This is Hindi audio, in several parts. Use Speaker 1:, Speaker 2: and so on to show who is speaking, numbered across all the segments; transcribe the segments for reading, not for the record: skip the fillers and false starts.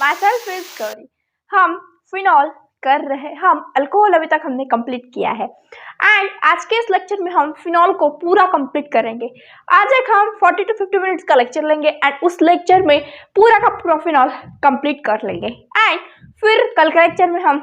Speaker 1: My self is Gauri. हम फिनॉल कर रहे, हम अल्कोहल अभी तक हमने कंप्लीट किया है एंड आज के इस लेक्चर में हम फिनॉल को पूरा कंप्लीट करेंगे। आज एक हम 40 to 50 मिनट्स का लेक्चर लेंगे एंड उस लेक्चर में पूरा का पूरा फिनॉल कंप्लीट कर लेंगे एंड फिर कल के लेक्चर में हम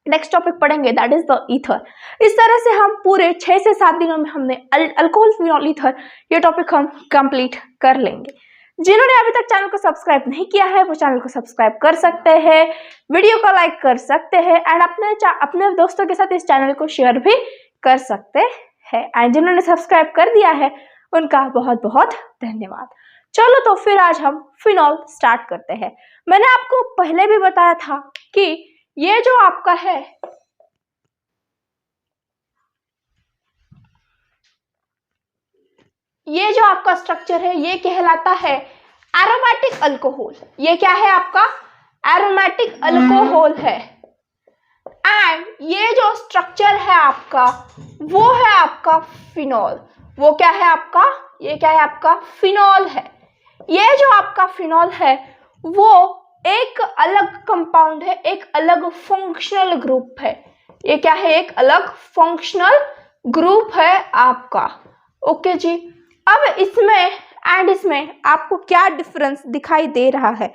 Speaker 1: नेक्स्ट टॉपिक पढ़ेंगे, दैट इज द ईथर। इस तरह से हम पूरे 6 से 7 दिनों में हमने अल्कोहल फिनॉल ईथर ये टॉपिक हम कंप्लीट कर लेंगे। जिन्होंने अभी तक चैनल को सब्सक्राइब नहीं किया है वो चैनल को सब्सक्राइब कर सकते हैं, वीडियो को लाइक कर सकते हैं एंड अपने दोस्तों के साथ इस चैनल को शेयर भी कर सकते हैं एंड जिन्होंने सब्सक्राइब कर दिया है उनका बहुत बहुत धन्यवाद। चलो तो फिर आज हम फिनॉल स्टार्ट करते हैं। मैंने आपको पहले भी बताया था कि ये जो आपका है ये जो आपका स्ट्रक्चर है ये कहलाता है एरोमेटिक अल्कोहल। ये क्या है आपका एरोमेटिक अल्कोहल है एंड ये जो स्ट्रक्चर है आपका वो है आपका फिनॉल। वो क्या है आपका, ये क्या है आपका फिनॉल है। ये जो आपका फिनॉल है वो एक अलग कंपाउंड है, एक अलग फंक्शनल ग्रुप है। ये क्या है, एक अलग फंक्शनल ग्रुप है आपका। ओके जी, अब इसमें एंड इसमें आपको क्या डिफरेंस दिखाई दे रहा है।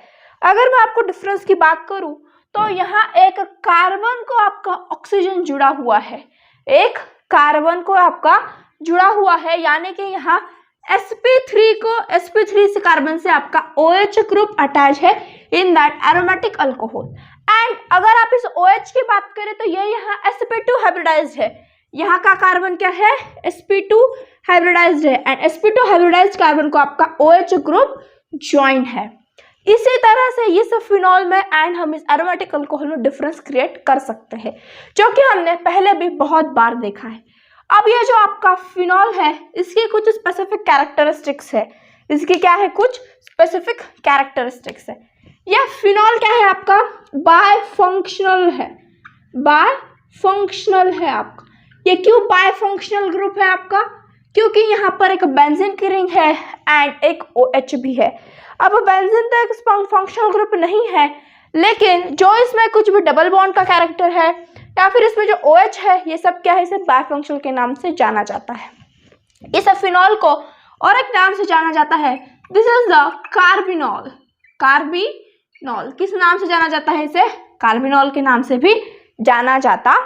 Speaker 1: अगर मैं आपको डिफरेंस की बात करूं तो यहाँ एक कार्बन को आपका ऑक्सीजन जुड़ा हुआ है, एक कार्बन को आपका जुड़ा हुआ है, यानी कि यहाँ sp3 से कार्बन से आपका OH ग्रुप अटैच है in that aromatic alcohol. And अगर आप इस OH की बात करें तो ये यहाँ sp2 हाइब्रिडाइज्ड है। यहाँ का कार्बन क्या है, sp2 हाइब्रिडाइज्ड है एंड sp2 हाइब्रिडाइज्ड कार्बन को आपका OH ग्रुप ज्वाइन है। इसी तरह से ये सब फिनॉल में एंड हम इस एरोमेटिक अल्कोहल में डिफरेंस क्रिएट कर सकते हैं जो कि हमने पहले भी बहुत बार देखा है। अब ये जो आपका फिनॉल है इसकी कुछ स्पेसिफिक कैरेक्टरिस्टिक्स है, इसकी क्या है, कुछ स्पेसिफिक कैरेक्टरिस्टिक्स है। यह फिनॉल क्या है आपका बायफंक्शनल है, बायफंक्शनल है आपका। ये क्यों बायफंक्शनल ग्रुप है आपका, क्योंकि यहाँ पर एक बेंजीन की रिंग है एंड एक OH भी है। अब बेंजीन तो एक फंक्शनल ग्रुप नहीं है, लेकिन जो इसमें कुछ भी डबल बॉन्ड का कैरेक्टर है या फिर इसमें जो OH है ये सब क्या है, इसे बायफंक्शनल के नाम से जाना जाता है। इस फिनॉल को और एक नाम से जाना जाता है, this is the carbinol. Carbinol किस नाम से जाना जाता है, इसे कार्बिनॉल के नाम से भी जाना जाता है।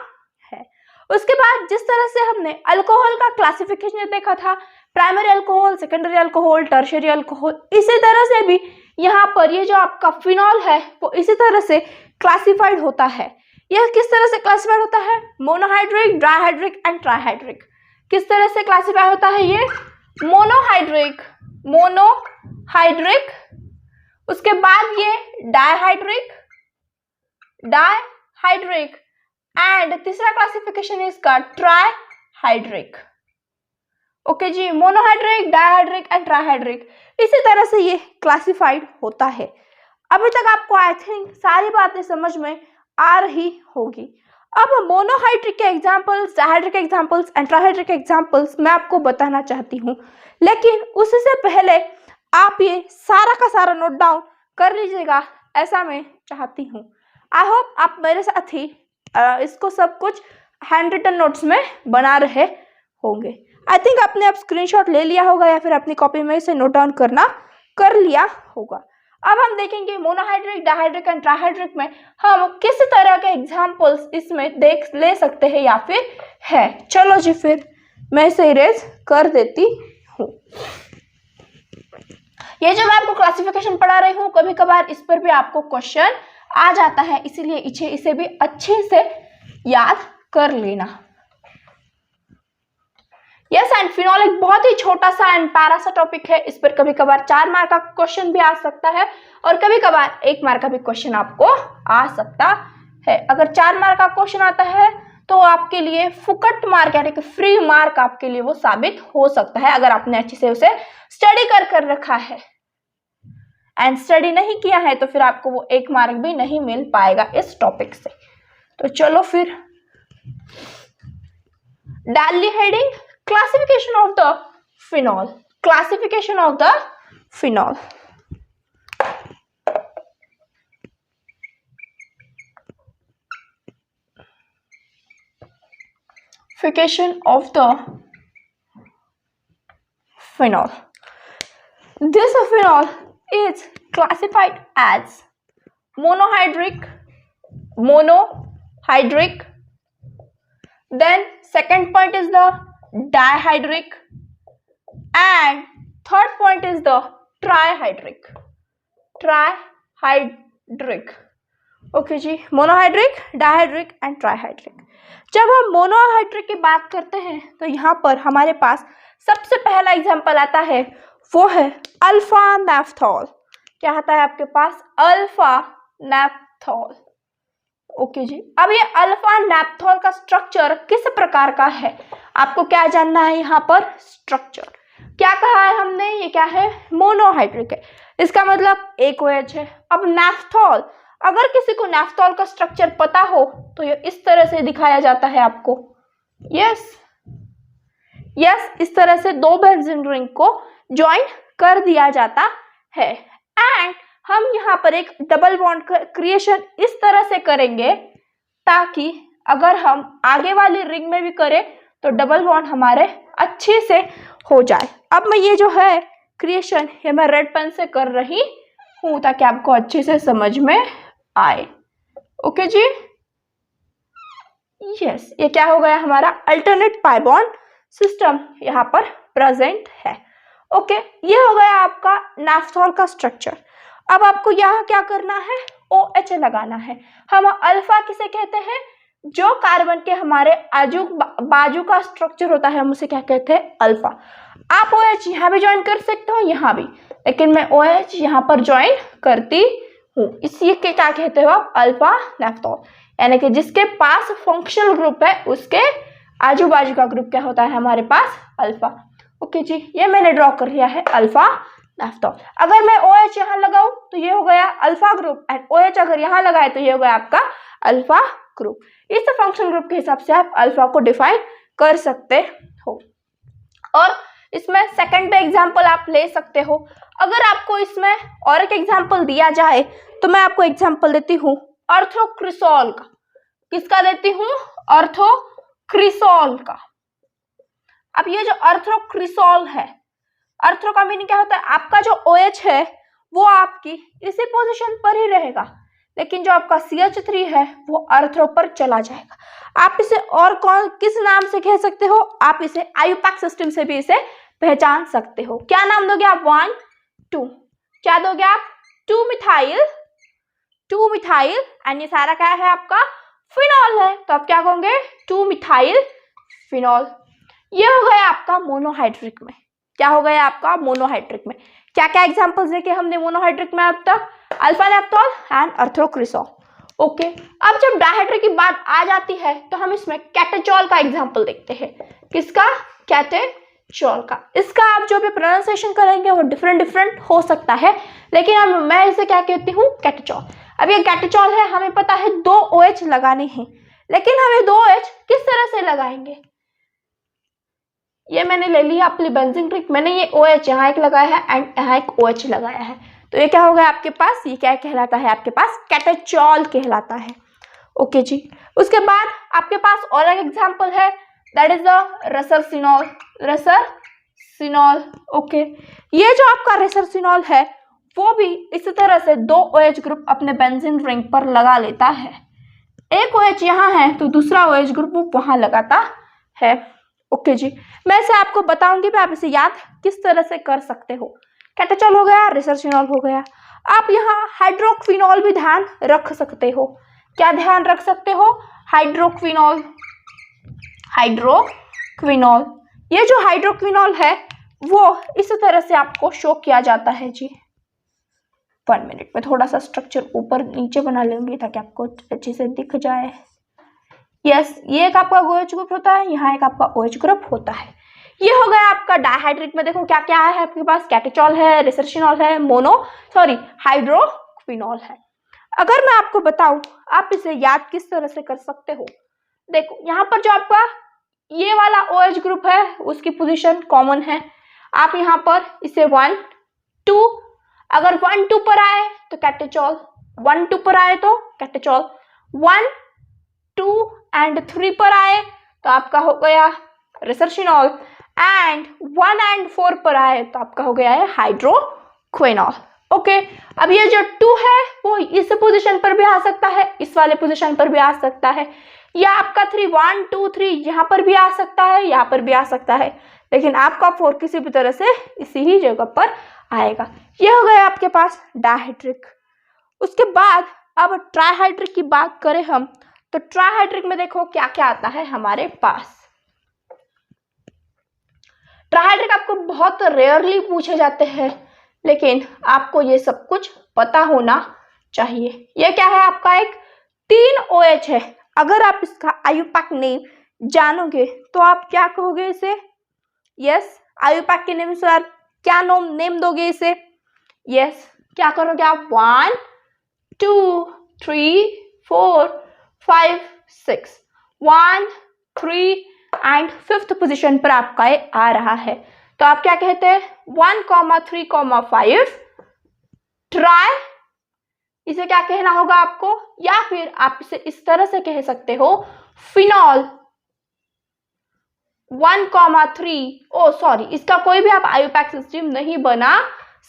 Speaker 1: उसके बाद जिस तरह से हमने अल्कोहल का क्लासिफिकेशन देखा था, primary alcohol, secondary alcohol, tertiary alcohol, इसी तरह से भी यहाँ पर ये जो आपका फिनॉल है वो इसी तरह से क्लासिफाइड होता है। यह किस तरह से क्लासिफाइड होता है, मोनोहाइड्रिक, डाइहाइड्रिक एंड ट्राइहाइड्रिक। किस तरह से क्लासिफाई होता है ये, मोनोहाइड्रिक, उसके बाद ये डाइहाइड्रिक एंड तीसरा क्लासिफिकेशन इसका ट्राइहाइड्रिक। ओके जी, मोनोहाइड्रिक, डाइहाइड्रिक एंड ट्राइहाइड्रिक, इसी तरह से ये क्लासिफाइड होता है। अभी तक आपको आई थिंक सारी बातें समझ में आ रही होगी। अब मोनोहाइड्रिक के examples, dihydric examples and trihydric examples मैं आपको बताना चाहती हूँ, लेकिन उससे पहले आप ये सारा का सारा नोट डाउन कर लीजिएगा, ऐसा मैं चाहती हूँ। आई होप आप मेरे साथ ही इसको सब कुछ हैंड रिटन नोट्स में बना रहे होंगे। आई थिंक आपने अब स्क्रीनशॉट ले लिया होगा या फिर अपनी कॉपी में इसे नोट डाउन कर लिया होगा। अब हम देखेंगे मोनोहाइड्रिक, डाइहाइड्रिक एंड ट्राइहाइड्रिक में हम किस तरह के एग्जांपल्स इसमें ले सकते हैं या फिर है। चलो जी, फिर मैं इसे इरेज कर देती हूँ। ये जो मैं आपको क्लासिफिकेशन पढ़ा रही हूँ, कभी कभार इस पर भी आपको क्वेश्चन आ जाता है, इसीलिए इसे भी अच्छे से याद कर लेना। यस एंड फिनॉल एक बहुत ही छोटा सा एंड प्यारा सा टॉपिक है, इस पर कभी कभार 4 मार्क का क्वेश्चन भी आ सकता है और कभी कभार 1 मार्क का भी क्वेश्चन आपको आ सकता है। अगर 4 मार्क का क्वेश्चन आता है तो आपके लिए फुकट मार्क यानी कि फ्री मार्क आपके लिए वो साबित हो सकता है, अगर आपने अच्छे से उसे स्टडी कर रखा है। एंड स्टडी नहीं किया है तो फिर आपको वो 1 मार्क भी नहीं मिल पाएगा इस टॉपिक से। तो चलो फिर डाल ली heading, classification of the phenol, classification of the phenol। classification of the phenol. This phenol is classified as monohydric, then second point is the dihydric, and third point is the trihydric. Okay जी, मोनोहाइड्रिक, डायहाइड्रिक एंड ट्राइहाइड्रिक। जब हम मोनोहाइड्रिक की बात करते हैं तो यहाँ पर हमारे पास सबसे पहला एग्जांपल आता है, वो है अल्फा नैफ्थॉल। क्या आता है आपके पास? अल्फा नैफ्थॉल। ओके जी, अब ये अल्फा नैफ्थॉल का स्ट्रक्चर किस प्रकार का है, आपको क्या जानना है यहाँ पर? स्ट्रक्चर। क्या कहा है हमने? ये क्या है? मोनोहाइड्रिक है, इसका मतलब एक OH है। अब नैफ्थॉल, अगर किसी को नैफ्थॉल का स्ट्रक्चर पता हो तो ये इस तरह से दिखाया जाता है आपको। यस, इस तरह से दो बेंजीन रिंग को ज्वाइन कर दिया जाता है। एंड हम यहाँ पर एक डबल बॉन्ड क्रिएशन इस तरह से करेंगे ताकि अगर हम आगे वाली रिंग में भी करें तो डबल बॉन्ड हमारे अच्छे से हो जाए। अब मैं ये जो है क्रिएशन, ये मैं रेड पेन से कर रही हूँ ताकि आपको अच्छे से समझ में आए। ओके जी, यस, ये क्या हो गया? हमारा अल्टरनेट पाई बॉन्ड सिस्टम यहाँ पर प्रेजेंट है। ओके, ये हो गया आपका नैफ्थॉल का स्ट्रक्चर। अब आपको यहाँ क्या करना है? OH लगाना है। हम अल्फा किसे कहते हैं? जो कार्बन के हमारे आजू बाजू का स्ट्रक्चर होता है हम उसे क्या कहते हैं? अल्फा। आप OH यहाँ भी ज्वाइन कर सकते हो, यहाँ भी, लेकिन मैं OH यहाँ पर ज्वाइन करती हूँ, इसी के क्या कहते हो आप? अल्फा नैफ्थॉल। यानी कि जिसके पास फंक्शनल ग्रुप है उसके आजू बाजू का ग्रुप क्या होता है हमारे पास? अल्फा। ओके जी, ये मैंने ड्रॉ कर लिया है अल्फा नैफ्थॉल। अगर मैं OH यहाँ लगाऊं तो ये हो गया अल्फा ग्रुप, एंड OH अगर यहाँ लगाए तो ये हो गया आपका अल्फा ग्रुप। इस फंक्शन ग्रुप के हिसाब से आप अल्फा को डिफाइन कर सकते हो। और इसमें सेकंड पे एग्जांपल आप ले सकते हो। अगर आपको इसमें और एक एग्जांपल दिया जाए तो मैं आपको एग्जांपल देती हूँ अर्थोक्रिसॉल का। किसका देती हूँ? अर्थोक्रिसॉल का। अब ये जो अर्थोक्रिसॉल है, अर्थो का मीनिंग क्या होता है? आपका जो OH है वो आपकी इसी पोजीशन पर ही रहेगा, लेकिन जो आपका CH3 है वो अर्थो पर चला जाएगा। आप इसे और किस नाम से कह सकते हो? आप इसे आयुपैक सिस्टम से भी इसे पहचान सकते हो। क्या नाम दोगे आप? 1 2, क्या दोगे आप? 2 मिथाइल, एंड ये सारा क्या है आपका? फिनॉल है, तो आप क्या कहोगे? 2 मिथाइल फिनॉल। ये हो गया आपका मोनोहाइड्रिक में। क्या हो गया आपका? मोनोहाइड्रिक में। क्या क्या एग्जांपल्स देखे हमने मोनोहाइड्रिक में अब तक? Alpha naphthol and orthocresol. Okay, अब जब डायहाइड्रिक की बात आ जाती है तो हम इसमें कैटेचॉल का एग्जांपल देखते हैं। किसका? कैटेचॉल का। इसका आप जो भी प्रोनाउंसिएशन करेंगे वो डिफरेंट हो सकता है, लेकिन मैं इसे क्या कहती हूँ? कैटेचॉल। अब ये कैटेचॉल है, हमें पता है 2 OH लगाने हैं, लेकिन हमें 2 OH किस तरह से लगाएंगे? ये मैंने ले लिया अपनी बेंजीन रिंग, मैंने ये OH यहाँ एक लगाया है एंड यहाँ एक OH लगाया है, तो ये क्या हो गया आपके पास? ये क्या कहलाता है आपके पास? कैटेचॉल कहलाता है। ओके जी, उसके बाद आपके पास और एक एग्जांपल है, दैट इज द रेसरसिनॉल। ओके, ये जो आपका रेसरसिनॉल है वो भी इसी तरह से 2 OH ग्रुप अपने बेंजीन रिंग पर लगा लेता है। एक OH यहाँ है तो दूसरा OH ग्रुप वो वहां लगाता है। ओके जी, मैं इसे आपको बताऊंगी, आप इसे याद किस तरह से कर सकते हो। कैटेचॉल हो गया, रेसरसिनॉल हो गया। आप यहाँ हाइड्रोक्विनॉल भी ध्यान रख सकते हो। क्या ध्यान रख सकते हो? हाइड्रोक्विनॉल। ये जो हाइड्रोक्विनॉल है वो इस तरह से आपको शो किया जाता है जी। 1 मिनट में थोड़ा सा स्ट्रक्चर ऊपर नीचे बना लूंगी ताकि आपको अच्छे से दिख जाए। यस, ये एक आपका OH ग्रुप होता है, यहाँ एक आपका OH ग्रुप होता है। ये हो गया आपका डायहाइड्रिक में। देखो क्या क्या है आपके पास? कैटेचॉल है, रेसरसिनॉल है, हाइड्रोक्विनॉल है। अगर मैं आपको बताऊं आप इसे याद किस तरह से कर सकते हो, देखो यहाँ पर जो आपका ये वाला OH ग्रुप है उसकी पोजीशन कॉमन है। आप यहाँ पर इसे 1 2, अगर 1 2 पर आए तो कैटेचॉल, 1 2 पर आए तो कैटेचॉल, 1 2 एंड 3 पर आए तो आपका हो गया रेसर्सिनॉल, एंड 1 और 4 पर आए तो आपका हो गया है हाइड्रोक्विनॉल। ओके, अब ये जो 2 है वो इस पोजीशन पर भी आ सकता है, इस वाले पोजीशन पर भी आ सकता है, या आपका 3 1 2 3 यहाँ पर भी आ सकता है, यहाँ पर भी आ सकता है, लेकिन आपका 4 किसी भी तरह से इसी ही जगह पर आएगा। ये हो गया आपके पास डायहाइड्रिक। उसके बाद अब ट्राइहाइड्रिक की बात करें हम, तो ट्राइहाइड्रिक में देखो क्या क्या आता है हमारे पास। ट्राइहाइड्रिक आपको बहुत रेयरली पूछे जाते हैं, लेकिन आपको ये सब कुछ पता होना चाहिए। ये क्या है, आपका एक 3 OH है। अगर आप इसका आयुपैक नेम जानोगे तो आप क्या कहोगे इसे? यस, आयुपैक के नेम से आप क्या नेम दोगे इसे? यस, क्या करोगे आप? 1 2 3 4 5 6, 1 3 एंड 5th पोजीशन पर आपका ये आ रहा है। तो आप क्या कहते हैं? 1, 3, 5 ट्राई, इसे क्या कहना होगा आपको? या फिर आप इसे इस तरह से कह सकते हो, फिनॉल 1, 3, ओ सॉरी, इसका कोई भी आप आयुपैक सिस्टम नहीं बना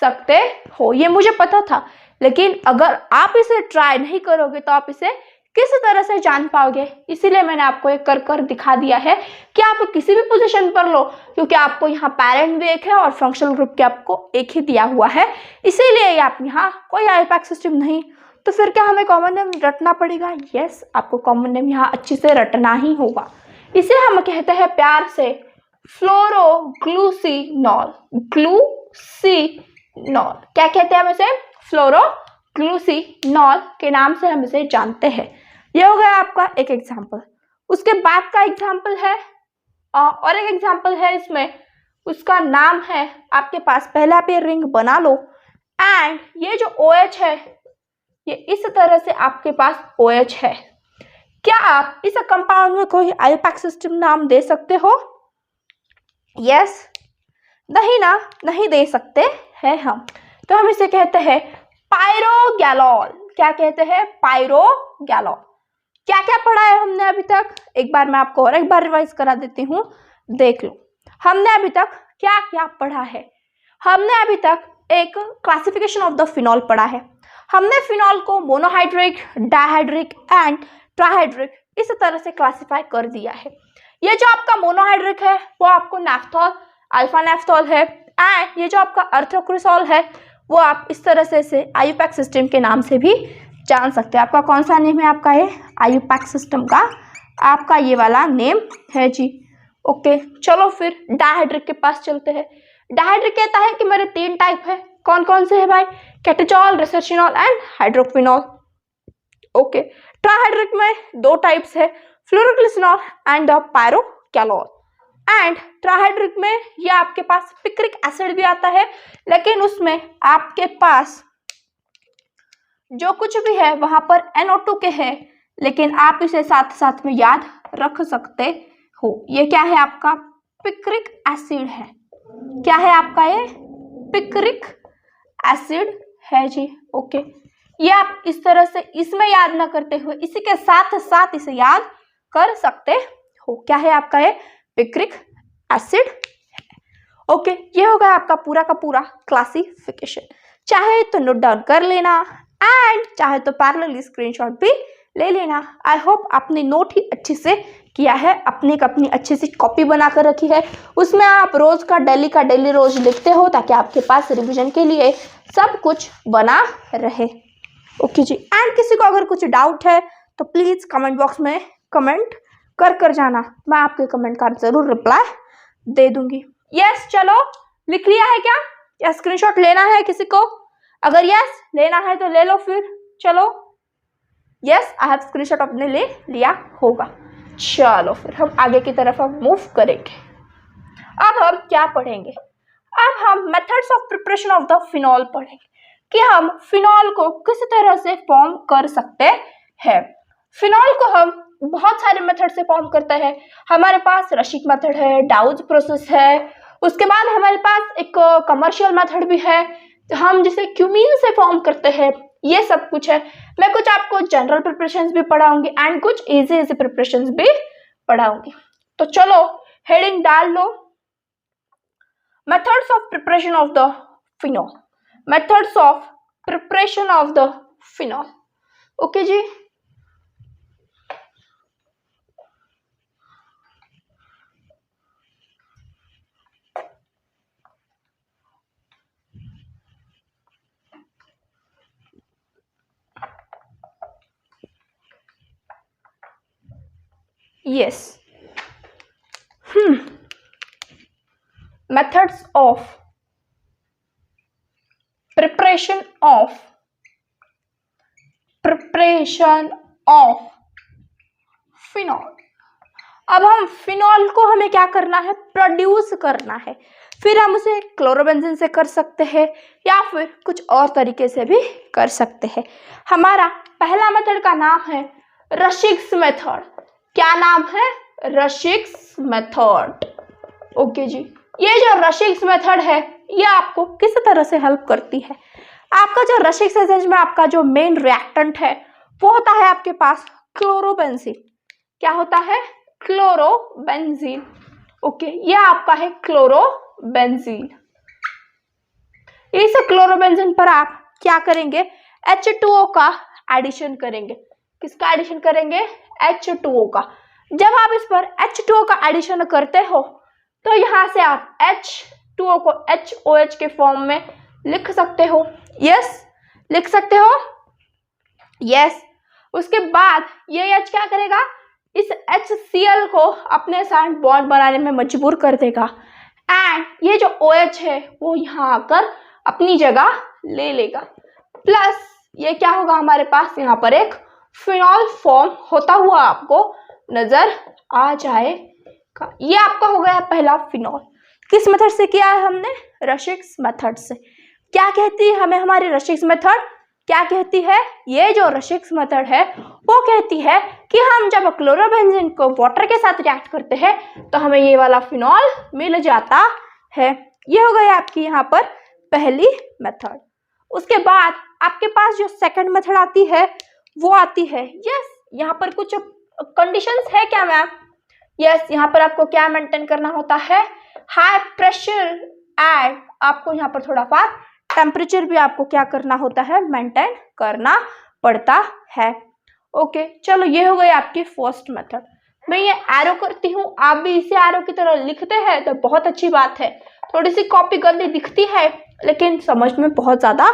Speaker 1: सकते हो, ये मुझे पता था, लेकिन अगर आप इसे ट्राई नहीं करोगे तो आप इसे किस तरह से जान पाओगे? इसीलिए मैंने आपको एक कर दिखा दिया है कि आप किसी भी पोजीशन पर लो, क्योंकि आपको यहाँ पैरेंट भी एक है और फंक्शनल ग्रुप के आपको एक ही दिया हुआ है, इसीलिए आप यहाँ कोई आयुपैक सिस्टम नहीं। तो फिर क्या हमें कॉमन नेम रटना पड़ेगा? यस, आपको कॉमन नेम यहाँ अच्छे से रटना ही होगा। इसे हम कहते हैं प्यार से फ्लोरोग्लूसिनॉल। ग्लूसिनॉल क्या कहते हैं हम इसे? फ्लोरोग्लूसिनॉल के नाम से हम इसे जानते हैं। यह हो गया आपका एक एग्जाम्पल। उसके बाद का एग्जाम्पल है और एक एग्जाम्पल है इसमें, उसका नाम है आपके पास, पहले आप ये रिंग बना लो, एंड ये जो OH है ये इस तरह से आपके पास OH है। क्या आप इस कंपाउंड में कोई आयुपैक सिस्टम नाम दे सकते हो? यस, नहीं ना, नहीं दे सकते हैं हम, तो हम इसे कहते हैं पायरोगैलॉल। क्या कहते हैं? पायरोगैलॉल। क्या क्या पढ़ा है हमने अभी तक? एक बार मैं आपको और एक बार रिवाइज करा देती हूँ, देख लो। हमने अभी तक क्या क्या पढ़ा है? हमने अभी तक एक क्लासिफिकेशन ऑफ द फिनॉल पढ़ा है। हमने फिनॉल को मोनोहाइड्रिक, डायहाइड्रिक एंड ट्राइहाइड्रिक इस तरह से क्लासिफाई कर दिया है। ये जो आपका मोनोहाइड्रिक है वो आपको नाफ्थोल, अल्फा नाफ्थोल है, एंड ये जो आपका अर्थोक्रिसॉल है वो आप इस तरह से इसे आयुपैक सिस्टम के नाम से भी जान सकते हैं। आपका कौन सा नेम है? आपका ये आयुपैक सिस्टम का आपका ये वाला नेम है जी। ओके, चलो फिर डायहाइड्रिक के पास चलते हैं। डायहाइड्रिक कहता है कि मेरे 3 टाइप है। कौन कौन से है भाई? कैटाचॉल, रेसर्सिनॉल एंड हाइड्रोक्विनॉल। ओके, ट्राइहाइड्रिक में 2 टाइप्स है, फ्लोरोग्लिसरॉल एंड पायरोगैलॉल। एंड ट्राइहाइड्रिक में ये आपके पास पिक्रिक एसिड भी आता है, लेकिन उसमें आपके पास जो कुछ भी है वहां पर NO2 के हैं, लेकिन आप इसे साथ साथ में याद रख सकते हो। ये क्या है? आपका पिक्रिक एसिड है। क्या है आपका? ये पिक्रिक एसिड है जी। ओके, ये आप इस तरह से इसमें याद ना करते हुए इसी के साथ साथ इसे याद कर सकते हो। क्या है आपका? ये पिक्रिक एसिड है। ओके, ये होगा आपका पूरा का पूरा क्लासिफिकेशन। चाहे तो नोट डाउन कर लेना एंड चाहे तो पैरेलली स्क्रीनशॉट भी ले लेना। आई होप आपने नोट ही अच्छे से किया है, अपनी अच्छी सी कॉपी बनाकर रखी है, उसमें आप रोज का डेली रोज लिखते हो ताकि आपके पास रिवीजन के लिए सब कुछ बना रहे। ओके जी, एंड किसी को अगर कुछ डाउट है तो प्लीज कमेंट बॉक्स में कमेंट कर जाना, मैं आपके कमेंट का जरूर रिप्लाई दे दूंगी। यस, चलो लिख लिया है क्या? या स्क्रीनशॉट लेना है किसी को? अगर यस लेना है तो ले लो फिर। चलो, यस, आई हैव स्क्रीनशॉट अपने ले लिया होगा। चलो फिर हम आगे की तरफ हम मूव करेंगे। अब हम क्या पढ़ेंगे? अब हम methods of preparation of the phenol पढ़ेंगे कि हम फिनॉल को किस तरह से फॉर्म कर सकते हैं। फिनॉल को हम बहुत सारे मेथड से फॉर्म करते हैं। हमारे पास रशिक मेथड है, डाउज प्रोसेस है, उसके बाद हमारे पास एक कमर्शियल मेथड भी है, हम जिसे क्यूमीन से फॉर्म करते हैं। ये सब कुछ है। मैं कुछ आपको जनरल प्रिपरेशंस भी पढ़ाऊंगी एंड कुछ इजी प्रिपरेशंस भी पढ़ाऊंगी। तो चलो हेडिंग डाल लो, methods of preparation of the phenol, methods of preparation of the phenol. Okay जी, yes. Methods of preparation of phenol. अब हम फिनॉल को हमें क्या करना है, प्रोड्यूस करना है। फिर हम उसे क्लोरोबेंजीन से कर सकते हैं या फिर कुछ और तरीके से भी कर सकते हैं। हमारा पहला मेथड का नाम है रशिक्स मेथड। क्या नाम है, रशिक्स मेथड। ओके जी, ये जो रशिक्स मेथड है ये आपको किस तरह से हेल्प करती है, आपका जो रशिक्स एजेंट में आपका जो मेन रिएक्टेंट है वो होता है आपके पास क्लोरोबेंजीन। क्या होता है, क्लोरोबेंजीन। ओके, ये आपका है क्लोरोबेंजीन। इस क्लोरोबेंजीन पर आप क्या करेंगे, H2O का एडिशन करेंगे। किसका एडिशन करेंगे, H2O का। जब आप इस पर H2O का एडिशन करते हो तो यहाँ से आप H2O को HOH के फॉर्म में लिख सकते हो। यस, लिख सकते हो। यस, उसके बाद ये H क्या करेगा, इस HCl को अपने साथ बॉन्ड बनाने में मजबूर कर देगा एंड ये जो OH है वो यहाँ आकर अपनी जगह ले लेगा। प्लस ये क्या होगा, हमारे पास यहाँ पर एक फिनॉल फॉर्म होता हुआ आपको नजर आ जाएगा। ये आपका हो गया पहला फिनॉल। किस मेथड से किया है हमने, रशिक्स मेथड से। क्या कहती है हमें हमारी रशिक्स मेथड, क्या कहती है, ये जो रशिक्स मेथड है वो कहती है कि हम जब क्लोरोबेंजीन को वाटर के साथ रिएक्ट करते हैं तो हमें ये वाला फिनॉल मिल जाता है। ये हो गई आपकी यहाँ पर पहली मेथड। उसके बाद आपके पास जो सेकंड मेथड आती है वो आती है, यस, यहाँ पर कुछ कंडीशंस है क्या मैम, यस, यहाँ पर आपको क्या मेंटेन करना होता है, हाई प्रेशर एंड आपको यहाँ पर थोड़ा सा टेम्परेचर भी आपको क्या करना होता है, मेंटेन करना पड़ता है। ओके, चलो ये हो गई आपकी फर्स्ट मेथड। मैं ये एरो करती हूँ, आप भी इसे एरो की तरह लिखते हैं तो बहुत अच्छी बात है। थोड़ी सी कॉपी गंदी दिखती है लेकिन समझ में बहुत ज्यादा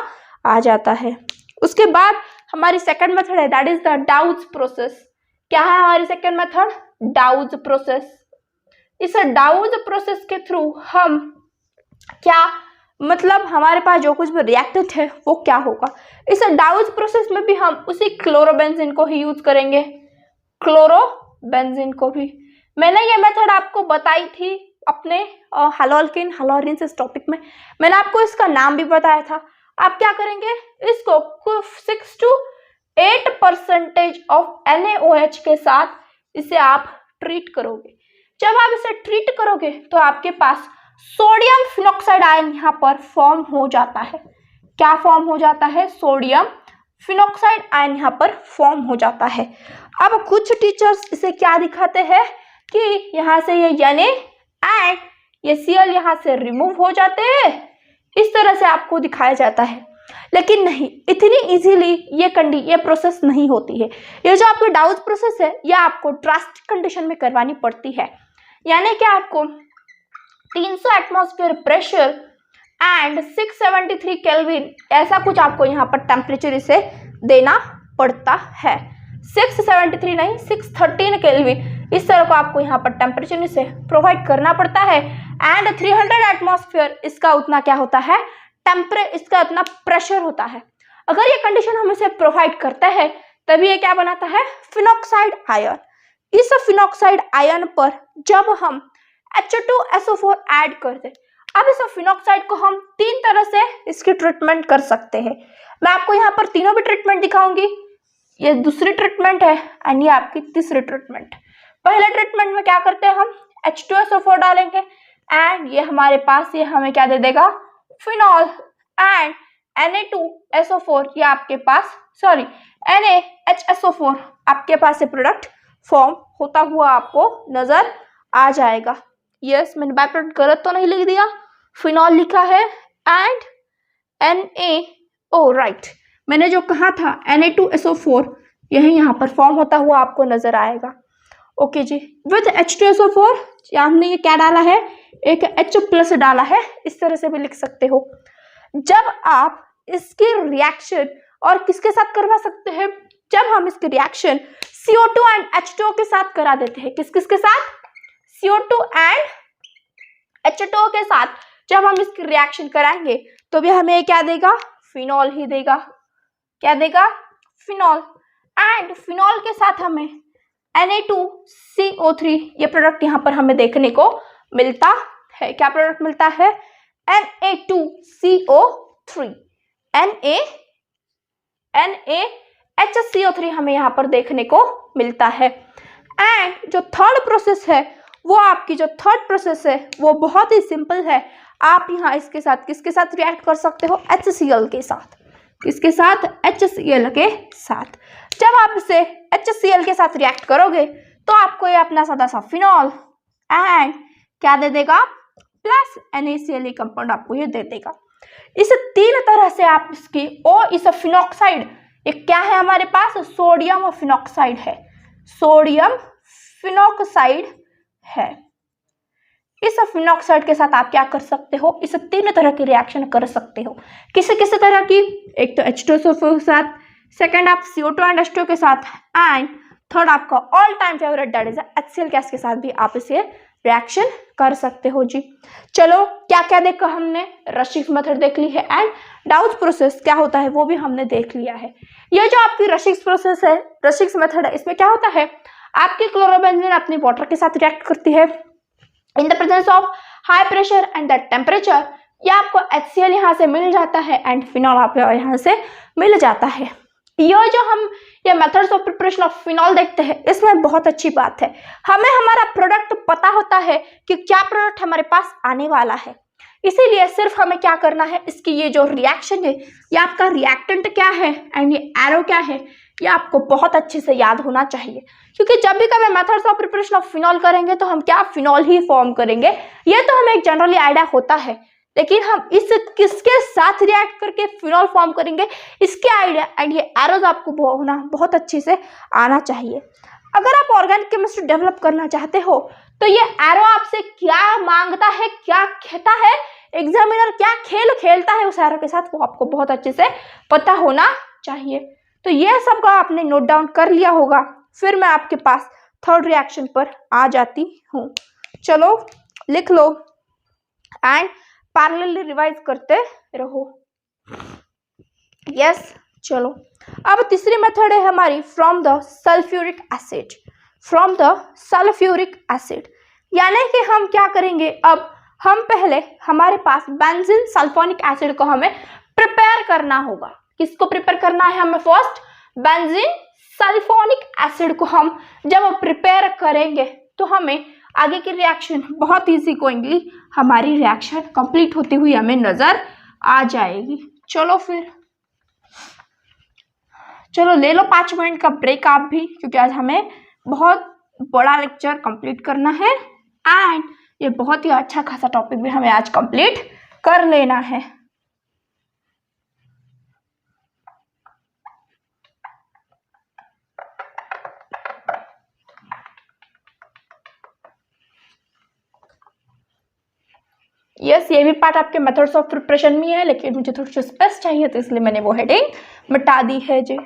Speaker 1: आ जाता है। उसके बाद हमारी सेकंड मेथड है, that is the douse process. क्या है हमारी सेकंड मेथड, डाउज प्रोसेस। इस डाउज प्रोसेस के थ्रू हम क्या, मतलब हमारे पास जो कुछ भी रिएक्टेंट है वो क्या होगा, इस डाउज प्रोसेस में भी हम उसी क्लोरोबेंजीन को ही यूज करेंगे, क्लोरोबेंजीन को भी। मैंने ये मेथड आपको बताई थी अपने हैलोल्केन हैलोरिन्स इस टॉपिक में, मैंने आपको इसका नाम भी बताया था। आप क्या करेंगे, इसको 6 to 8% ऑफ NaOH के साथ इसे आप ट्रीट करोगे। जब आप इसे ट्रीट करोगे तो आपके पास सोडियम फिनॉक्साइड आयन यहाँ पर फॉर्म हो जाता है। क्या फॉर्म हो जाता है, सोडियम फिनॉक्साइड आयन यहाँ पर फॉर्म हो जाता है। अब कुछ टीचर्स इसे क्या दिखाते हैं कि यहाँ से ये Na एंड ये Cl यहाँ से रिमूव हो जाते हैं, इस तरह से आपको दिखाया जाता है। लेकिन नहीं, इतनी इजीली ये प्रोसेस नहीं होती है। ये जो आपकी डाउज प्रोसेस है ये आपको ड्रास्टिक कंडीशन में करवानी पड़ती है, यानी कि आपको 300 एटमॉस्फेयर प्रेशर एंड 673 केल्विन ऐसा कुछ आपको यहाँ पर टेम्परेचर इसे देना पड़ता है। 673 नहीं, 613 केल्विन इस तरह को आपको यहाँ पर टेम्परेचर इसे प्रोवाइड करना पड़ता है एंड 300 एटमॉस्फेयर इसका उतना क्या होता है, इसका उतना प्रेशर होता है। अगर ये कंडीशन हम इसे प्रोवाइड करते हैं तभी ये क्या बनाता है, फिनॉक्साइड आयन। इस फिनॉक्साइड आयन पर जब हम H2SO4 ऐड कर दें, अब इस फिनॉक्साइड को हम 3 तरह से इसकी ट्रीटमेंट कर सकते हैं। मैं आपको यहाँ पर तीनों भी ट्रीटमेंट दिखाऊंगी। ये दूसरी ट्रीटमेंट है एंड ये आपकी तीसरी ट्रीटमेंट। पहले ट्रीटमेंट में क्या करते हैं, हम H2SO4 डालेंगे एंड ये हमारे पास ये हमें क्या दे देगा, फिनॉल एंड Na2SO4 ये आपके पास NaHSO4 आपके पास ये प्रोडक्ट फॉर्म होता हुआ आपको नजर आ जाएगा। यस, मैंने बाय प्रोडक्ट गलत तो नहीं लिख दिया, फिनॉल लिखा है एंड NaO, राइट। मैंने जो कहा था Na2SO4 यही यहाँ पर फॉर्म होता हुआ आपको नजर आएगा। ओके जी, विद H2SO4 हमने ये क्या डाला है, एक H+ डाला है, इस तरह से भी लिख सकते हो। जब आप इसकी रिएक्शन और किसके साथ करवा सकते हैं, जब हम इसकी रिएक्शन CO2 एंड H2O के साथ करा देते हैं। किस किस के साथ, CO2 एंड H2O के साथ जब हम इसकी रिएक्शन कराएंगे तो भी हमें क्या देगा, फिनॉल ही देगा। क्या देगा, फिनॉल। एंड फिनॉल के साथ हमें Na2CO3 ये प्रोडक्ट यहाँ पर हमें देखने को मिलता है। क्या प्रोडक्ट मिलता है, Na2CO3, NaHCO3 हमें यहाँ पर देखने को मिलता है। एंड जो थर्ड प्रोसेस है वो आपकी जो थर्ड प्रोसेस है वो बहुत ही सिंपल है। आप यहाँ इसके साथ किसके साथ रिएक्ट कर सकते हो, HCl के साथ। किसके साथ, HCl के साथ। जब आप इसे HCl के साथ रिएक्ट करोगे तो आपको ये अपना सादा सा फिनॉल एंड क्या दे देगा, प्लस NaCl कंपाउंड आपको ये दे देगा। इस तीन तरह से आप इसकी, और इस फिनॉक्साइड, ये क्या है हमारे पास, सोडियम फिनॉक्साइड है, सोडियम फिनॉक्साइड है। इस फिनॉक्साइड के साथ आप क्या कर सकते हो, इस तीन तरह की रिएक्शन कर सकते हो। किस किस तरह की, एक तो H2SO4 के साथ, सेकंड आप CO2 एंड H2O के साथ, एंड थर्ड आपका all time favourite that is HCl gas के साथ भी आप इसे रिएक्शन कर सकते हो जी। चलो क्या क्या देखा हमने, रशिक्स मेथड देख ली है एंड डाउच प्रोसेस क्या होता है वो भी हमने देख लिया है। ये जो आपकी रशिक्स प्रोसेस है, रशिक्स मेथड है, इसमें क्या होता है, आपकी क्लोरोबेंजीन अपनी वाटर के साथ रिएक्ट करती है in the presence of high pressure and that temperature. या आपको HCl यहाँ से मिल जाता है एंड फिनॉल आपको यहाँ से मिल जाता है। ये methods of preparation of phenol देखते हैं, इसमें बहुत अच्छी बात है, हमें हमारा प्रोडक्ट पता होता है कि क्या प्रोडक्ट हमारे पास आने वाला है। इसीलिए सिर्फ हमें क्या करना है, इसकी ये जो रिएक्शन है, ये आपका रिएक्टेंट क्या है एंड ये एरो क्या है, ये आपको बहुत अच्छे से याद होना चाहिए। क्योंकि जब भी कभी methods of preparation of phenol करेंगे तो हम क्या, फिनॉल ही फॉर्म करेंगे, ये तो हमें एक जनरली आइडिया होता है, लेकिन हम इस किसके साथ रिएक्ट करके फिनॉल फॉर्म करेंगे, इसके आइडिया एंड ये एरोज आपको होना बहुत अच्छे से आना चाहिए। अगर आप ऑर्गेनिक केमिस्ट्री डेवलप करना चाहते हो तो ये एरो आपसे क्या मांगता है, क्या कहता है, एग्जामिनर क्या खेल खेलता है उस एरो के साथ, वो आपको बहुत अच्छे से पता होना चाहिए। तो ये सब का आपने नोट डाउन कर लिया होगा। फिर मैं आपके पास थर्ड रिएक्शन पर आ जाती हूँ। चलो लिख लो एंड पैरेलली रिवाइज करते रहो। यस, चलो अब तीसरी मेथड है हमारी from the sulphuric acid. From the sulphuric acid यानी कि हम क्या करेंगे, अब हम पहले हमारे पास बेंजीन सल्फोनिक एसिड को हमें प्रिपेयर करना होगा। किसको प्रिपेयर करना है हमें, फर्स्ट बेंजीन सल्फोनिक एसिड को हम जब प्रिपेयर करेंगे तो हमें आगे की रिएक्शन बहुत इजी गोइंगली हमारी रिएक्शन कंप्लीट होती हुई हमें नजर आ जाएगी। चलो फिर चलो ले लो 5 मिनट का ब्रेक आप भी, क्योंकि आज हमें बहुत बड़ा लेक्चर कंप्लीट करना है एंड ये बहुत ही अच्छा खासा टॉपिक भी हमें आज कंप्लीट कर लेना है। यस, ये भी पार्ट आपके मेथड्स ऑफ प्रिपरेशन में है, लेकिन मुझे थोड़ी सी स्पेस चाहिए तो इसलिए मैंने वो हेडिंग मिटा दी है जी।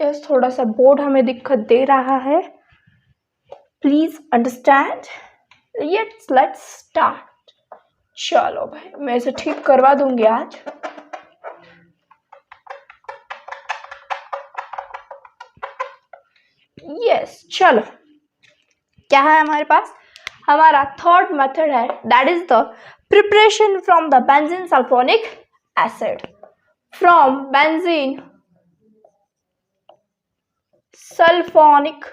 Speaker 1: यस, थोड़ा सा बोर्ड हमें दिक्कत दे रहा है, प्लीज अंडरस्टैंड। Let's start. चलो भाई, मैं इसे ठीक करवा दूंगी आज। यस, चलो क्या है हमारे पास, हमारा थर्ड मेथड है that is the preparation from the benzene sulphonic acid. From benzene sulphonic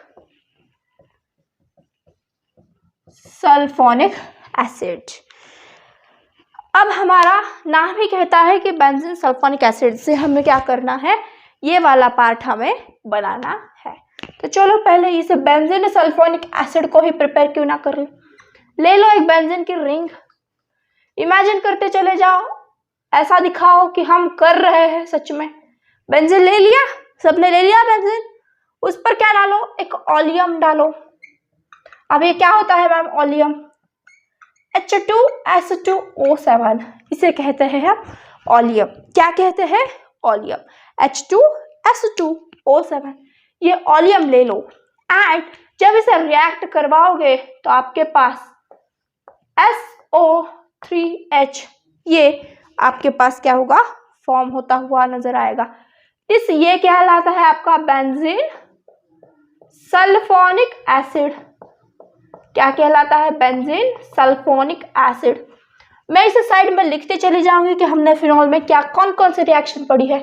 Speaker 1: acid. अब हमारा नाम ही कहता है कि बेंजीन सल्फोनिक एसिड से हमें क्या करना है, ये वाला पार्ट हमें बनाना है। तो चलो पहले इसे बेंजीन सल्फोनिक एसिड को ही प्रिपेयर क्यों ना कर ले लो एक बेंजीन की रिंग, इमेजिन करते चले जाओ, ऐसा दिखाओ कि हम कर रहे हैं सच में। बेंजीन ले लिया, सबने ले लिया बेंजीन, उस पर क्या डालो, एक ओलियम डालो। अब ये क्या होता है मैम, ओलियम H2S2O7, इसे कहते हैं हम ओलियम। क्या कहते हैं, ओलियम, H2S2O7। ये ओलियम ले लो एंड जब इसे रिएक्ट करवाओगे तो आपके पास SO3H, ये आपके पास क्या होगा, फॉर्म होता हुआ नजर आएगा। ये कहलाता है आपका बेंजीन सल्फोनिक एसिड। क्या कहलाता है, बेंजीन सल्फोनिक एसिड। मैं इसे साइड में लिखते चली जाऊंगी कि हमने फिनॉल में क्या कौन कौन सी रिएक्शन पढ़ी है।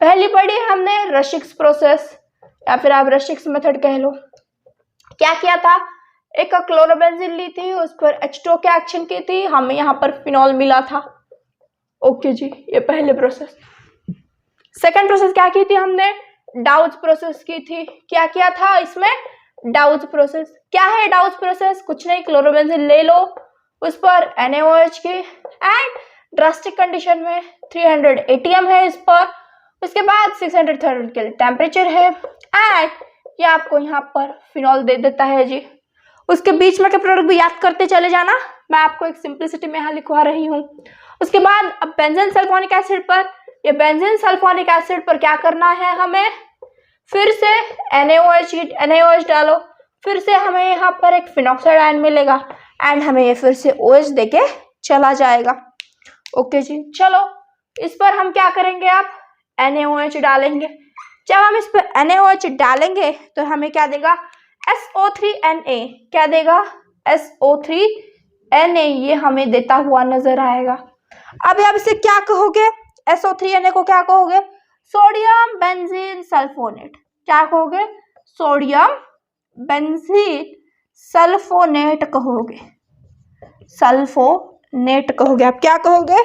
Speaker 1: पहली पढ़ी हमने रशिक्स प्रोसेस, या फिर आप रशिक्स मेथड कह लो। क्या किया था, एक क्लोरोबेंजीन ली थी, उस पर H2O की एक्शन की थी, हमें यहाँ पर फिनॉल मिला था। ओके जी, ये पहले प्रोसेस। सेकंड प्रोसेस क्या की थी हमने, डाउज प्रोसेस की थी। क्या किया था इसमें, डाउज प्रोसेस। क्या है डाउज प्रोसेस, कुछ नहीं, क्लोरोबेंजीन ले लो, उस पर NaOH की एंड ड्रास्टिक कंडीशन में 300 ATM है इस पर, उसके बाद 630 के टेम्परेचर है एंड ये आपको यहाँ पर फिनॉल दे देता है जी। उसके बीच में के प्रोडक्ट भी याद करते चले जाना, मैं आपको एक सिंप्लिसिटी में यहाँ लिखवा रही हूँ। उसके बाद अब बेंजीन सल्फोनिक एसिड पर, ये बेंजीन सल्फोनिक एसिड पर क्या करना है हमें, फिर से NaOH डालो, फिर से हमें यहाँ पर एक फिनॉक्साइड आयन मिलेगा एंड हमें ये फिर से OH देके चला जाएगा। ओके जी, चलो इस पर हम क्या करेंगे, आप NaOH डालेंगे। जब हम इस पर NaOH डालेंगे तो हमें क्या देगा, SO3Na। क्या देगा, SO3Na, ये हमें देता हुआ नजर आएगा। अब आप इसे क्या कहोगे, SO3Na को क्या कहोगे, सोडियम बेंजीन सल्फोनेट। क्या कहोगे, सोडियम बेंजीन सल्फोनेट कहोगे, सल्फोनेट कहोगे। आप क्या कहोगे,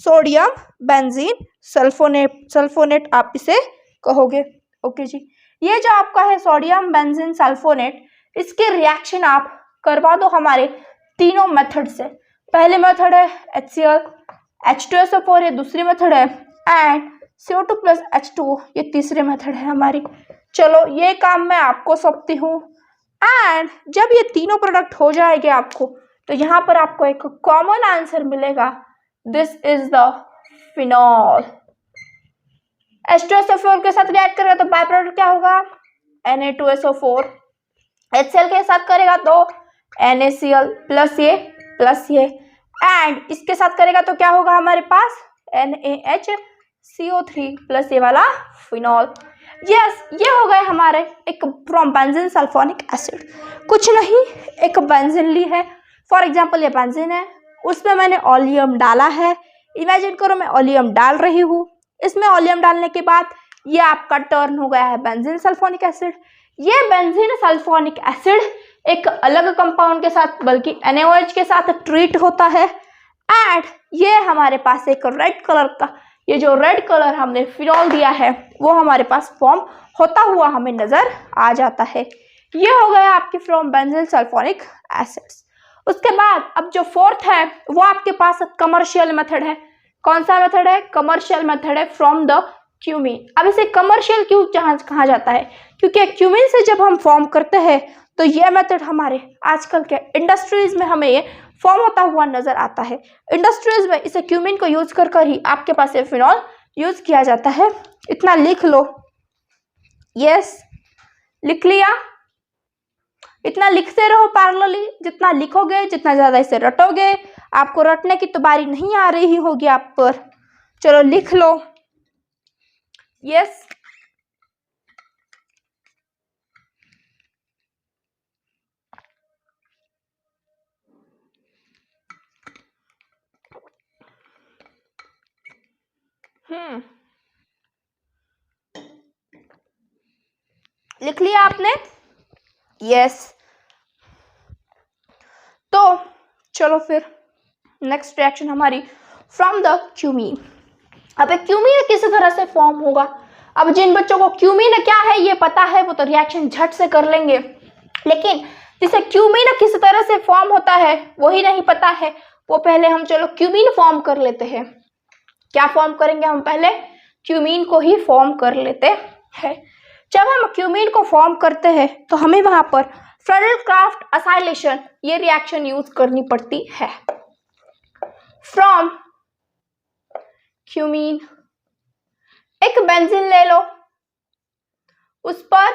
Speaker 1: सोडियम बेंजीन सल्फोनेट आप इसे कहोगे। ओके जी, ये जो आपका है सोडियम बेंजीन सल्फोनेट, इसके रिएक्शन आप करवा दो हमारे तीनों मेथड से। पहले मेथड है HCl H2SO4, ये दूसरी मेथड है, एंड CO2 + H2O, ये तीसरे मेथड है हमारी। चलो ये काम मैं आपको सौंपती हूँ एंड जब ये तीनों प्रोडक्ट हो जाएंगे आपको, तो यहाँ पर आपको एक कॉमन आंसर मिलेगा, this is the phenol. H2SO4 के साथ रिएक्ट करेगा तो बाय प्रोडक्ट क्या होगा, Na2SO4। HCl के साथ करेगा तो NaCl प्लस ये एंड इसके साथ करेगा तो क्या होगा हमारे पास, NaHCO3 प्लस ये वाला फिनॉल। यस, ये हो गए हमारे एक फ्रॉम बेंजीन सल्फोनिक एसिड। कुछ नहीं, एक बेंजीन ली है, फॉर एग्जांपल ये बेंजीन है, उसमें मैंने ओलियम डाला है। इमेजिन करो मैं ओलियम डाल रही हूँ, इसमें ओलियम डालने के बाद ये आपका टर्न हो गया है बेंजीन सल्फोनिक एसिड। ये बेंजीन सल्फोनिक एसिड एक अलग कंपाउंड के साथ, बल्कि NaOH के साथ ट्रीट होता है एंड ये हमारे पास एक रेड कलर का, ये जो रेड कलर हमने फिनॉल दिया है वो हमारे पास फॉर्म होता हुआ हमें नजर आ जाता है। ये हो गया आपकी फ्रॉम बेंजीन सल्फोनिक एसिड्स। उसके बाद अब जो फोर्थ है वो आपके पास कमर्शियल मेथड है। कौन सा मेथड है, कमर्शियल मेथड है फ्रॉम द क्यूमीन। अब इसे कमर्शियल क्यों कहा जाता है, क्योंकि क्यूमीन से जब हम फॉर्म करते हैं तो ये मेथड हमारे आजकल के इंडस्ट्रीज में हमें ये फॉर्म होता हुआ नजर आता है। इंडस्ट्रीज में इसे क्यूमीन को यूज कर ही आपके पास ये फिनॉल यूज किया जाता है। इतना लिख लो, यस लिख लिया। इतना लिखते रहो पैरेलली, जितना लिखोगे, जितना ज्यादा इसे रटोगे, आपको रटने की तो बारी नहीं आ रही होगी आप पर। चलो लिख लो, यस। लिख लिया आपने? यस। तो चलो फिर नेक्स्ट रिएक्शन हमारी फ्रॉम द क्यूमीन। अब क्यूमीन किस तरह से फॉर्म होगा? अब जिन बच्चों को क्यूमीन क्या है ये पता है वो तो रिएक्शन झट से कर लेंगे, लेकिन जिसे क्यूमीन किस तरह से फॉर्म होता है वही नहीं पता है, वो पहले हम चलो क्यूमीन फॉर्म कर लेते हैं। क्या फॉर्म करेंगे हम? पहले क्यूमीन को ही फॉर्म कर लेते हैं। जब हम क्यूमीन को फॉर्म करते हैं तो हमें वहां पर फ्रेडल-क्राफ्ट एसाइलेशन ये रिएक्शन यूज करनी पड़ती है। फ्रॉम क्यूमीन एक बेंजीन ले लो, उस पर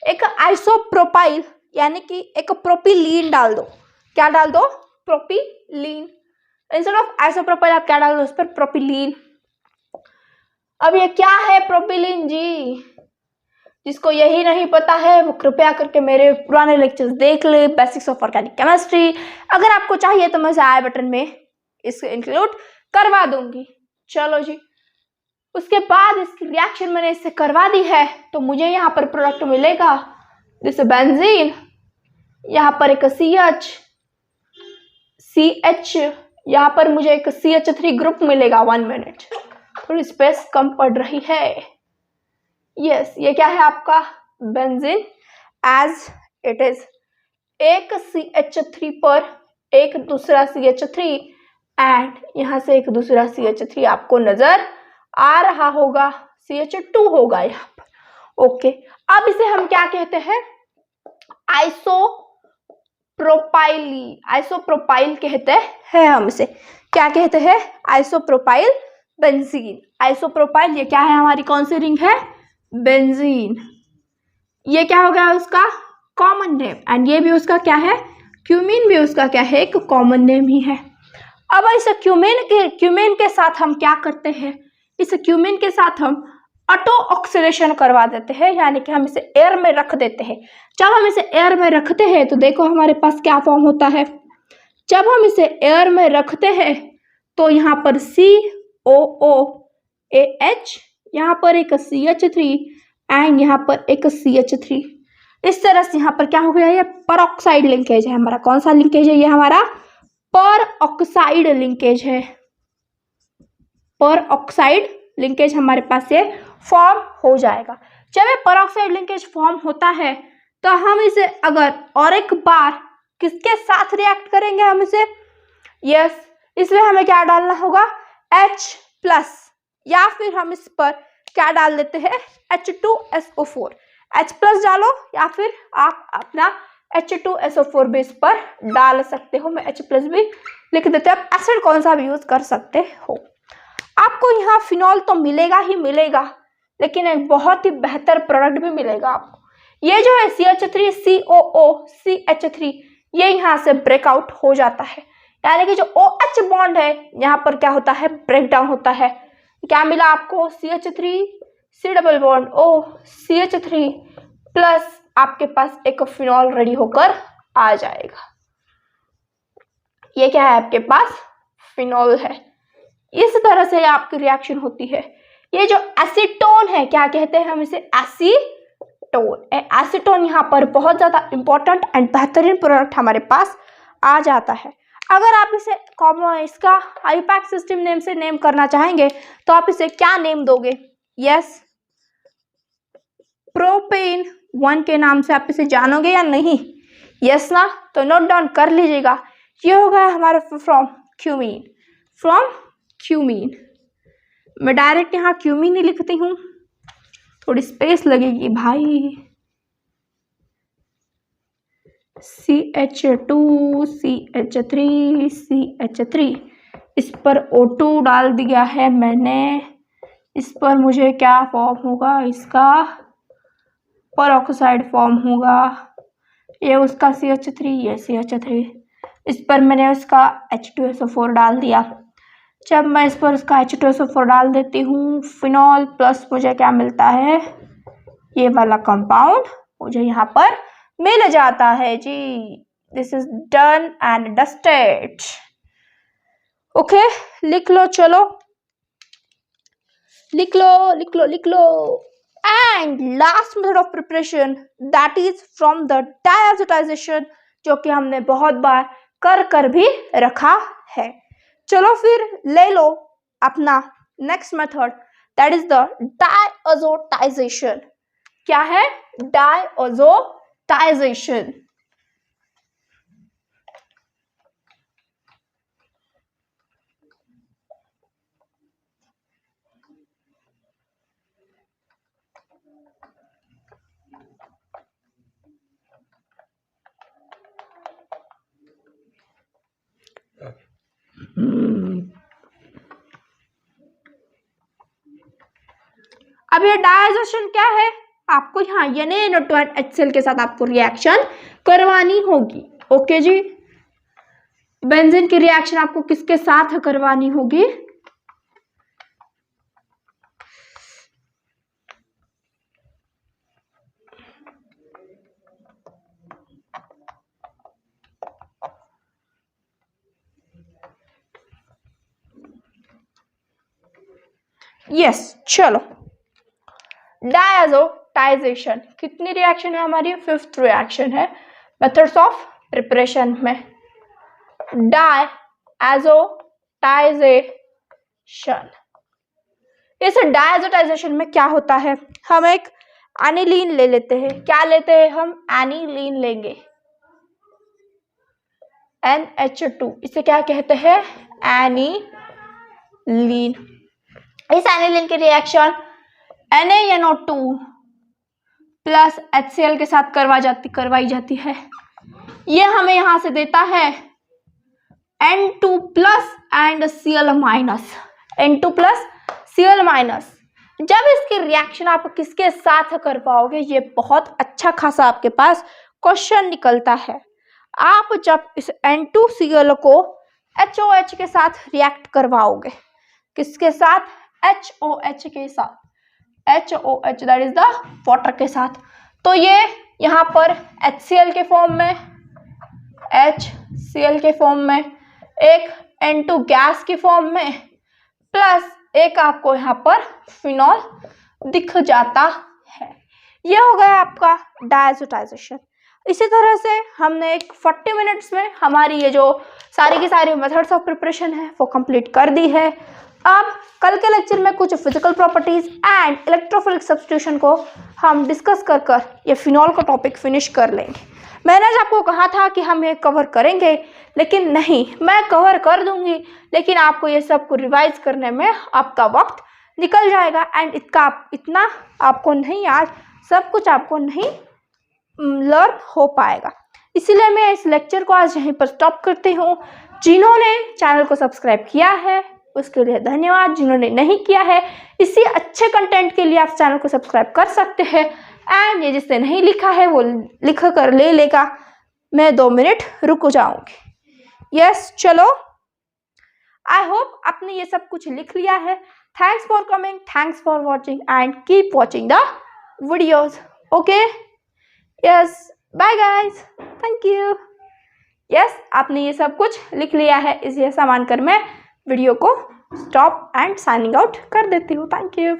Speaker 1: एक आइसोप्रोपाइल यानी कि एक प्रोपिलीन डाल दो। क्या डाल दो? प्रोपिलीन। इंस्टेड ऑफ आइसोप्रोपाइल आप क्या डाल दो? उस पर प्रोपिलीन। अब ये क्या है प्रोपिलीन जी? जिसको यही नहीं पता है वो कृपया करके मेरे पुराने लेक्चर्स देख ले, बेसिक्स ऑफ ऑर्गेनिक केमिस्ट्री। अगर आपको चाहिए तो मैं आई बटन में इसको इंक्लूड करवा दूंगी। चलो जी, उसके बाद इसकी रिएक्शन मैंने इससे करवा दी है तो मुझे यहाँ पर प्रोडक्ट मिलेगा जैसे बेंजीन, यहाँ पर एक CH, यहाँ पर मुझे एक CH3 ग्रुप मिलेगा। 1 मिनट, थोड़ी स्पेस कम पड़ रही है। यस, ये क्या है आपका बेंजीन एज इट इज। एक CH3 पर एक दूसरा CH3 एंड यहाँ से एक दूसरा CH3 आपको नजर आ रहा होगा, CH2 होगा यहाँ पर। ओके, अब इसे हम क्या कहते हैं? आइसोप्रोपाइल कहते हैं। हम इसे क्या कहते हैं? Isopropyl benzene. आइसोप्रोपाइल ये क्या है? हमारी कौन सी रिंग है? बेंजीन। ये क्या हो गया? उसका कॉमन नेम। एंड ये भी उसका क्या है? क्यूमीन भी उसका क्या है? एक कॉमन नेम ही है। अब इस क्यूमीन के साथ हम क्या करते हैं? इस क्यूमीन के साथ हम ऑटो ऑक्सीडेशन करवा देते हैं, यानी कि हम इसे एयर में रख देते हैं। जब हम इसे एयर में रखते हैं तो देखो हमारे पास क्या फॉर्म होता है। जब हम इसे एयर में रखते हैं तो यहाँ पर COOAH, यहाँ पर एक CH3 एंड यहाँ पर एक CH3। इस तरह से यहाँ पर क्या हो गया? ये परऑक्साइड लिंकेज है हमारा। कौन सा लिंकेज है? ये हमारा परऑक्साइड लिंकेज है। परऑक्साइड लिंकेज हमारे पास से फॉर्म हो जाएगा। जब ये परऑक्साइड लिंकेज फॉर्म होता है तो हम इसे अगर और एक बार किसके साथ रिएक्ट करेंगे? हम इसे इसमें हमें क्या डालना होगा? H+, या फिर हम इस पर क्या डाल देते हैं? H2SO4। H+ डालो या फिर आप अपना H2SO4 भी इस पर डाल सकते हो। मैं H+ भी लिख देते हैं। आप एसिड कौन सा भी यूज कर सकते हो। आपको यहाँ फिनॉल तो मिलेगा ही मिलेगा, लेकिन एक बहुत ही बेहतर प्रोडक्ट भी मिलेगा आपको। ये जो है CH3COOCH3 ये यहाँ से ब्रेकआउट हो जाता है, यानी कि जो OH बॉन्ड है यहाँ पर क्या होता है? ब्रेक डाउन होता है। क्या मिला आपको? CH3C double bond O CH3 plus आपके पास एक फिनॉल रेडी होकर आ जाएगा। ये क्या है? आपके पास फिनॉल है। इस तरह से आपकी रिएक्शन होती है। ये जो एसीटोन है क्या कहते हैं? हम इसे एसीटोन। एसीटोन यहाँ पर बहुत ज्यादा इंपॉर्टेंट एंड बेहतरीन प्रोडक्ट हमारे पास आ जाता है। अगर आप इसे इसका आईपैक सिस्टम नेम से नेम करना चाहेंगे तो आप इसे क्या नेम दोगे? यस, प्रोपेन 1 के नाम से आप इसे जानोगे या नहीं? यस ना? तो नोट डाउन कर लीजिएगा। ये हो गया हमारा फ्रॉम क्यूमीन। फ्रॉम क्यूमीन मैं डायरेक्ट यहाँ क्यूमीन ही लिखती हूँ, थोड़ी स्पेस लगेगी भाई। CH2 CH3 CH3, इस पर O2 डाल दिया है मैंने। इस पर मुझे क्या फॉर्म होगा? इसका परऑक्साइड फॉर्म होगा। ये उसका CH3, ये CH3। इस पर मैंने उसका H2SO4 डाल दिया। जब मैं इस पर उसका H2SO4 डाल देती हूँ, फिनॉल प्लस मुझे क्या मिलता है? ये वाला कंपाउंड मुझे यहाँ पर मिल जाता है जी। This is done and dusted. Okay, लिख लो, चलो लिख लो लिख लो लिख लो। And last method of preparation that is from the diazotization, जो कि हमने बहुत बार कर भी रखा है। चलो फिर ले लो अपना next method, that is the डायजोटाइजेशन। क्या है डायजोटाइजेशन? अब ये डायजोशन क्या है? आपको यहाँ NaNO2 HCl के साथ आपको रिएक्शन करवानी होगी। ओके जी, बेंजीन की रिएक्शन आपको किसके साथ करवानी होगी? यस, चलो डायजोटाइजेशन कितनी रिएक्शन है हमारी? 5th रिएक्शन है मेथड्स ऑफ प्रिपरेशन में। डायजोटाइजेशन, इस डायजोटाइजेशन में क्या होता है? हम एक एनिलीन ले लेते हैं। क्या लेते हैं हम? एनिलीन लेंगे, NH2। इसे क्या कहते हैं? एनिलीन। इस एनिलीन की रिएक्शन NaNO2 प्लस HCl के साथ करवाई जाती है। ये हमें यहां से देता है N2 plus and Cl minus, N2 plus Cl minus. जब इसकी रिएक्शन आप किसके साथ कर पाओगे, ये बहुत अच्छा खासा आपके पास क्वेश्चन निकलता है। आप जब इस N2Cl को HOH के साथ रिएक्ट करवाओगे, किसके साथ? HOH के साथ, HOH that is the water के साथ। तो ये यहाँ पर HCl के फॉर्म में, HCl के फॉर्म में, एक N2 गैस की फॉर्म में, प्लस एक आपको यहाँ पर फिनॉल दिख जाता है। ये हो गया आपका डायजोटाइजेशन। इसी तरह से हमने एक 40 मिनट्स में हमारी ये जो सारी की सारी मेथड्स ऑफ प्रिपरेशन है वो कंप्लीट कर दी है। अब कल के लेक्चर में कुछ physical properties and electrophilic substitution को हम डिस्कस कर ये फिनॉल का टॉपिक फिनिश कर लेंगे। मैंने आपको कहा था कि हम ये कवर करेंगे, लेकिन नहीं, मैं कवर कर दूंगी, लेकिन आपको ये सब को रिवाइज करने में आपका वक्त निकल जाएगा एंड इतना आपको नहीं, आज सब कुछ आपको नहीं लर्न हो पाएगा। इसीलिए मैं इस लेक्चर को आज यहीं पर स्टॉप करती हूँ। जिन्होंने चैनल को सब्सक्राइब किया है उसके लिए धन्यवाद, जिन्होंने नहीं किया है इसी अच्छे कंटेंट के लिए आप चैनल को सब्सक्राइब कर सकते हैं। एंड ये जिसने नहीं लिखा है वो लिख कर ले लेगा, मैं 2 मिनट रुक जाऊंगी। यस, चलो, आई होप आपने ये सब कुछ लिख लिया है। Thanks for coming, thanks for watching and keep watching the videos. Okay, yes, bye guys, thank you. Yes, आपने ये सब कुछ लिख लिया है, इसे ऐसा मानकर मैं वीडियो को स्टॉप एंड साइनिंग आउट कर देती हूँ। Thank you.